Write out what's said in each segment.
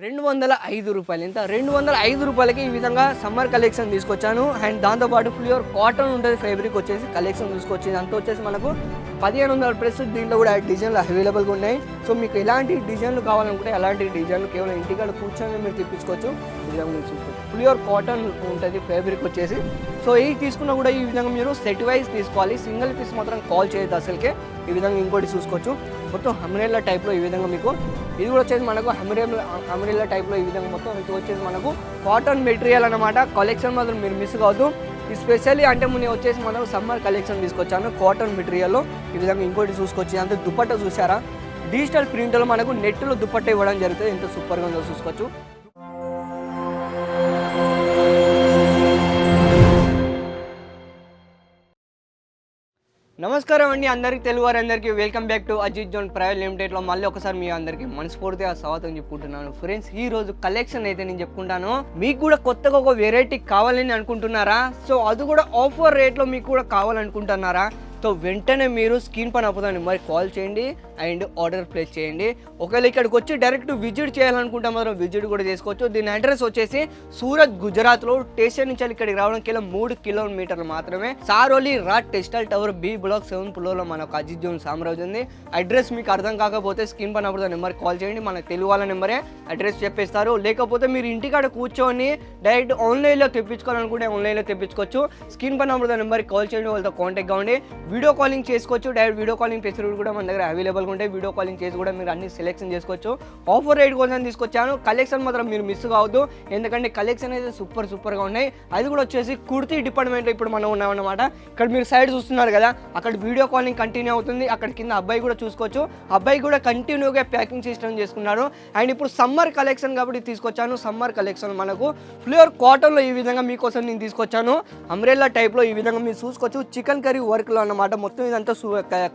రూ. 205 ఎంత రూ. 205కి ఈ విధంగా సమ్మర్ కలెక్షన్ తీసుకొచ్చాను. అండ్ దాంతోపాటు ప్యూర్ కాటన్ ఉంటుంది, ఫ్యాబ్రిక్ వచ్చేసి కలెక్షన్ తీసుకొచ్చింది. అంతా వచ్చేసి మనకు 1500 ప్లస్. దీంట్లో కూడా డిజైన్లు అవైలబుల్గా ఉన్నాయి. సో మీకు ఎలాంటి డిజైన్లు కావాలనుకుంటే అలాంటి డిజైన్లు కేవలం ఇంటికాడ కూర్చొని మీరు తెప్పించుకోవచ్చు. ఈ విధంగా మీరు చూసుకోవచ్చు, ప్యూర్ కాటన్ ఉంటుంది ఫ్యాబ్రిక్ వచ్చేసి. సో ఈ తీసుకున్నా కూడా ఈ విధంగా మీరు సెట్ వైజ్ తీసుకోవాలి, సింగిల్ పీస్ మాత్రం కాల్ చేయొద్దు అసలుకే. ఈ విధంగా ఇంకోటి చూసుకోవచ్చు, మొత్తం హమ్రెల్లా టైప్లో ఈ విధంగా మీకు ఇది కూడా వచ్చేసి మనకు హమ్రెల్లా టైప్లో ఈ విధంగా మొత్తం ఇది వచ్చేసి మనకు కాటన్ మెటీరియల్ అనమాట. కలెక్షన్ మాత్రం మీరు మిస్ కావద్దు. ఈ స్పెషల్లీ అంటే నేను వచ్చేసి మనకు సమ్మర్ కలెక్షన్ తీసుకొచ్చాను కాటన్ మెటీరియల్లో. ఈ విధంగా ఇంకోటి చూసుకోవచ్చు, అంతే దుపట్టా చూసారా, డిజిటల్ ప్రింట్లో మనకు నెట్లో దుపట్టా ఇవ్వడం జరుగుతుంది. ఎంత సూపర్గా ఉందో చూసుకోవచ్చు. నమస్కారం అండి అందరికీ, తెలుగు వారందరికీ welcome back to Ajith zone private లిమిటెడ్లో మళ్ళీ ఒకసారి మీ అందరికీ మనస్ఫూర్తిగా స్వాగతం చెప్పుకుంటున్నాను. ఫ్రెండ్స్, ఈ రోజు కలెక్షన్ అయితే నేను చెప్పుకుంటాను. మీకు కూడా కొత్తగా ఒక వెరైటీ కావాలని అనుకుంటున్నారా? సో అది కూడా ఆఫర్ రేట్లో మీకు కూడా కావాలనుకుంటున్నారా? సో వెంటనే మీరు స్క్రీన్ పైన అవుతుంది మరి కాల్ చేయండి అండ్ ఆర్డర్ ప్లేస్ చేయండి. ఒకవేళ ఇక్కడికి వచ్చి డైరెక్ట్ విజిట్ చేయాలనుకుంటే మాత్రం విజిట్ కూడా చేసుకోవచ్చు. దీని అడ్రస్ వచ్చేసి సూరత్, గుజరాత్లో. స్టేషన్ నుంచి ఇక్కడికి రావడం కేవలం 3 కిలోమీటర్లు మాత్రమే. Saroli road textile tower B block 7th ఫ్లోర్లో మనకు అజిత్ జోన్ సామ్రాజ్యం ఉంది. అడ్రస్ మీకు అర్థం కాకపోతే స్క్రీన్ పైన అవుతుంది నెంబర్ కాల్ చేయండి, మన తెలుగు వాళ్ళ నెంబరే అడ్రస్ చెప్పేస్తారు. లేకపోతే మీరు ఇంటికాడ కూర్చొని డైరెక్ట్ ఆన్లైన్లో తెప్పించుకోవాలనుకుంటే ఆన్లైన్లో తెప్పించుకోవచ్చు. స్క్రీన్ పైన అవుతుంది నెంబర్కి కాల్ చేయండి, వాళ్ళతో కాంటాక్ట్ కావండి. వీడియో కాలింగ్ చేసుకోవచ్చు, డైరెక్ట్ వీడియో కాలింగ్ ఫెసిలిటీ కూడా మన దగ్గర అవైలబుల్గా ఉంటాయి. వీడియో కాలింగ్ చేసి కూడా మీరు అన్ని సెలెక్షన్ చేసుకోవచ్చు. ఆఫర్ రేట్ కోసం తీసుకొచ్చాను. కలెక్షన్ మాత్రం మీరు మిస్ కావద్దు, ఎందుకంటే కలెక్షన్ అయితే సూపర్గా ఉన్నాయి. అది కూడా వచ్చేసి కుర్తీ డిపార్ట్మెంట్లో ఇప్పుడు మనం ఉన్నామన్నమాట. ఇక్కడ మీరు సైడ్ చూస్తున్నారు కదా, అక్కడ వీడియో కాలింగ్ కంటిన్యూ అవుతుంది. అక్కడ కింద అబ్బాయి కూడా చూసుకోవచ్చు, అబ్బాయి కూడా కంటిన్యూగా ప్యాకింగ్ సిస్టమ్ చేసుకున్నాడు. అండ్ ఇప్పుడు సమ్మర్ కలెక్షన్ కాబట్టి తీసుకొచ్చాను. సమ్మర్ కలెక్షన్ మనకు ప్యూర్ కాటన్లో ఈ విధంగా మీకోసం నేను తీసుకొచ్చాను. అంబ్రెల్లా టైప్లో ఈ విధంగా మీరు చూసుకోవచ్చు. చికెన్ కర్రీ వర్క్లో అన్నమాట. మొత్తం ఇదంతా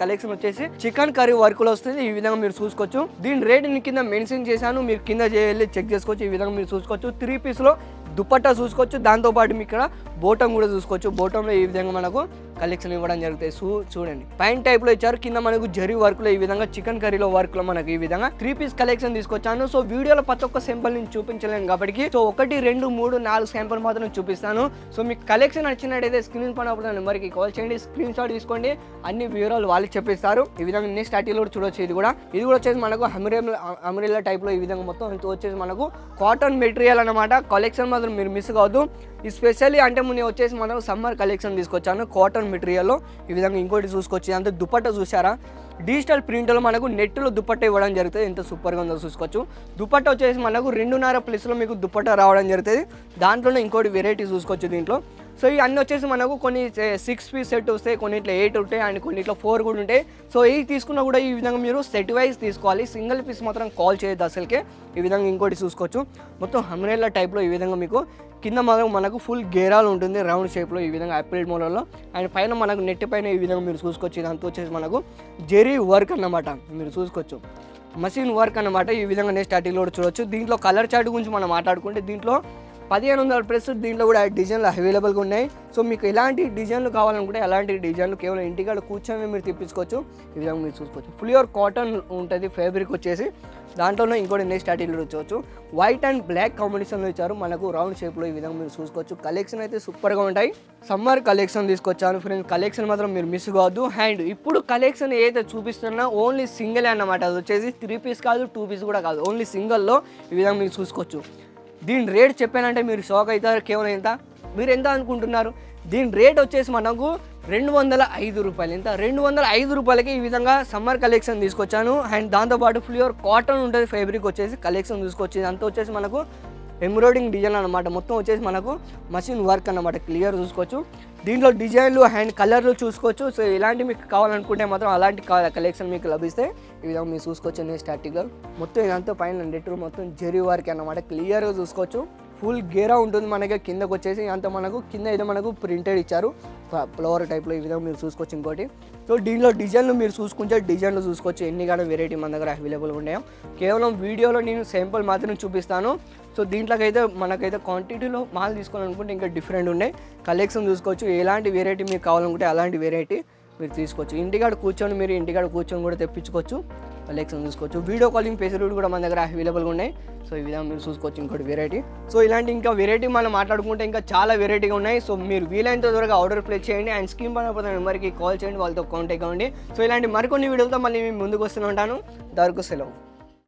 కలెక్షన్ వచ్చేసి చికెన్ కర్రీ వర్క్ లో వస్తుంది. ఈ విధంగా మీరు చూసుకోవచ్చు. దీని రేట్ ని కింద మెన్షన్ చేశాను, మీరు కింద వెళ్ళి చెక్ చేసుకోవచ్చు. ఈ విధంగా మీరు చూసుకోవచ్చు. 3 పీస్ లో దుపట్టా చూసుకోవచ్చు. దాంతోపాటు మీకు ఇక్కడ బోటం కూడా చూసుకోవచ్చు. బోటంలో ఈ విధంగా మనకు కలెక్షన్ ఇవ్వడం జరుగుతాయి. చూడండి, పైన టైప్ లో ఇచ్చారు, కింద మనకు జరీ వర్క్ లో ఈ విధంగా చికెన్ కర్రీలో వర్క్ లో మనకు ఈ విధంగా 3 పీస్ కలెక్షన్ తీసుకొచ్చాను. సో వీడియోలో ప్రతి ఒక్క సింపుల్ నేను చూపించలేను కాబట్టి సో 1, 2, 3, 4 శాంపుల్ మాత్రం చూపిస్తాను. సో మీకు కలెక్షన్ నచ్చినట్టయితే స్క్రీన్ పైన నెంబర్కి కాల్ చేయండి, స్క్రీన్ షాట్ తీసుకోండి, అన్ని వివరాలు వాళ్ళకి చెప్పిస్తారు. ఈ విధంగా నెక్స్ట్ ఆర్టికల్ కూడా చూడొచ్చు. ఇది కూడా వచ్చేసి మనకు అమ్రెల్లా టైప్ లో ఈ విధంగా మొత్తం వచ్చేసి మనకు కాటన్ మెటీరియల్ అనమాట. కలెక్షన్ మాత్రం మీరు మిస్ కావద్దు. ఈ స్పెషల్లీ అంటే నేను వచ్చేసి మనం సమ్మర్ కలెక్షన్ తీసుకొచ్చాను కాటన్ మెటీరియల్లో. ఈ విధంగా ఇంకోటి చూసుకోవచ్చు, అంతే దుపట్టా చూసారా, డిజిటల్ ప్రింట్లో మనకు నెట్లో దుపట్టా ఇవ్వడం జరుగుతుంది. ఎంత సూపర్గా ఉందో చూసుకోవచ్చు. దుపట్టా వచ్చేసి మనకు 2.5 ప్లస్లో మీకు దుపట్టా రావడం జరుగుతుంది. దాంట్లోనే ఇంకోటి వెరైటీ చూసుకోవచ్చు దీంట్లో. సో ఈ అన్నీ వచ్చేసి మనకు కొన్ని 6 పీస్ సెట్ వస్తాయి, కొన్నిట్లో 8 ఉంటాయి అండ్ కొన్నిట్లో 4 కూడా ఉంటాయి. సో ఈ తీసుకున్నా కూడా ఈ విధంగా మీరు సెట్ వైజ్ తీసుకోవాలి, సింగిల్ పీస్ మాత్రం కాల్ చేయొద్దు అసలుకే. ఈ విధంగా ఇంకోటి చూసుకోవచ్చు, మొత్తం హమ్రెల్లా టైప్లో ఈ విధంగా మీకు కింద మనకు ఫుల్ గేరాలు ఉంటుంది రౌండ్ షేప్లో ఈ విధంగా యాపిల్ మోడల్లో. అండ్ పైన మనకు నెట్ పైన ఈ విధంగా మీరు చూసుకోవచ్చు. ఇదంతా వచ్చేసి మనకు జెరీ వర్క్ అన్నమాట. మీరు చూసుకోవచ్చు, మషిన్ వర్క్ అన్నమాట. ఈ విధంగా నెక్స్ట్ ఆర్టికల్ కూడా చూడవచ్చు. దీంట్లో కలర్ చార్ట్ గురించి మనం మాట్లాడుకుంటే దీంట్లో 1500 ప్లస్. దీంట్లో కూడా డిజైన్లు అవైలబుల్గా ఉన్నాయి. సో మీకు ఎలాంటి డిజైన్లు కావాలనుకుంటే అలాంటి డిజైన్లు కేవలం ఇంటికాడ కూర్చొని మీరు తెప్పించుకోవచ్చు. ఈ విధంగా మీరు చూసుకోవచ్చు. ప్యూర్ కాటన్ ఉంటుంది ఫ్యాబ్రిక్ వచ్చేసి. దాంట్లోనే ఇంకోటి నెక్స్ట్ ఆర్టికల్ వచ్చవచ్చు. వైట్ అండ్ బ్లాక్ కాంబినేషన్లో ఇచ్చారు మనకు రౌండ్ షేప్లో. ఈ విధంగా మీరు చూసుకోవచ్చు. కలెక్షన్ అయితే సూపర్గా ఉంటాయి. సమ్మర్ కలెక్షన్ తీసుకొచ్చాను ఫ్రెండ్స్. కలెక్షన్ మాత్రం మీరు మిస్ కావద్దు. అండ్ ఇప్పుడు కలెక్షన్ ఏదైతే చూపిస్తున్నా ఓన్లీ సింగిల్ అన్నమాట. అది వచ్చేసి 3 పీస్ కాదు, 2 పీస్ కూడా కాదు, ఓన్లీ సింగిల్లో ఈ విధంగా మీరు చూసుకోవచ్చు. దీని రేట్ చెప్పానంటే మీరు షాక్ అవుతారు. కేవలం ఎంత, మీరు ఎంత అనుకుంటున్నారు? దీని రేట్ వచ్చేసి మనకు రూ. 205 ఎంత రూ. 205కి ఈ విధంగా సమ్మర్ కలెక్షన్ తీసుకొచ్చాను. అండ్ దాంతోపాటు ప్యూర్ కాటన్ ఉంటుంది ఫ్యాబ్రిక్ వచ్చేసి కలెక్షన్ తీసుకొచ్చి అంతా వచ్చేసి మనకు ఎంబ్రాయిడింగ్ డిజైన్ అనమాట. మొత్తం వచ్చేసి మనకు మషిన్ వర్క్ అన్నమాట. క్లియర్ చూసుకోవచ్చు. దీంట్లో డిజైన్లు అండ్ కలర్లు చూసుకోవచ్చు. సో ఇలాంటి మీకు కావాలనుకుంటే మాత్రం అలాంటి కలెక్షన్ మీకు లభిస్తాయి. ఈ విధంగా మీరు చూసుకోవచ్చు. నెక్స్ట్ ఆర్టికల్ మొత్తం ఇదంతా పైన నెట్ మొత్తం జెరీ వర్క్ అన్నమాట. క్లియర్గా చూసుకోవచ్చు. ఫుల్ గేరా ఉంటుంది మనకి. కిందకు వచ్చేసి అంత మనకు కింద అయితే మనకు ప్రింటెడ్ ఇచ్చారు ఫ్లవర్ టైప్లో. ఈ విధంగా మీరు చూసుకోవచ్చు. ఇంకోటి సో దీనిలో డిజైన్లు మీరు చూసుకుంటే డిజైన్లు చూసుకోవచ్చు. ఎన్ని కానీ వెరైటీ మన దగ్గర అవైలబుల్గా ఉన్నాయో. కేవలం వీడియోలో నేను శాంపుల్ మాత్రం చూపిస్తాను. సో దీంట్లోకైతే మనకైతే క్వాంటిటీలో మాల్ తీసుకోవాలనుకుంటే ఇంకా డిఫరెంట్ ఉన్నాయి. కలెక్షన్ చూసుకోవచ్చు. ఎలాంటి వెరైటీ మీకు కావాలనుకుంటే అలాంటి వెరైటీ మీరు తీసుకోవచ్చు. ఇంటికాడ కూర్చొని కూడా తెప్పించుకోవచ్చు. కలెక్షన్ చూసుకోవచ్చు. వీడియో కాలింగ్ ఫెసిలిటీ కూడా మన దగ్గర అవైలబుల్గా ఉన్నాయి. సో ఈ విధంగా మీరు చూసుకోవచ్చు. ఇంకోటి వెరైటీ. సో ఇలాంటి ఇంకా వెరైటీ మనం మాట్లాడుకుంటే ఇంకా చాలా వెరైటీగా ఉన్నాయి. సో మీరు వీలైనంత త్వరగా ఆర్డర్ ప్లేస్ చేయండి అండ్ స్క్రీన్ పైన పోతున్న నెంబర్కి కాల్ చేయండి, వాళ్ళతో కాంటాక్ట్ అవ్వండి. సో ఇలాంటి మరికొన్ని వీడియోలతో మళ్ళీ మేము ముందుకు వస్తూనే ఉంటాను. దానికి సెలవు.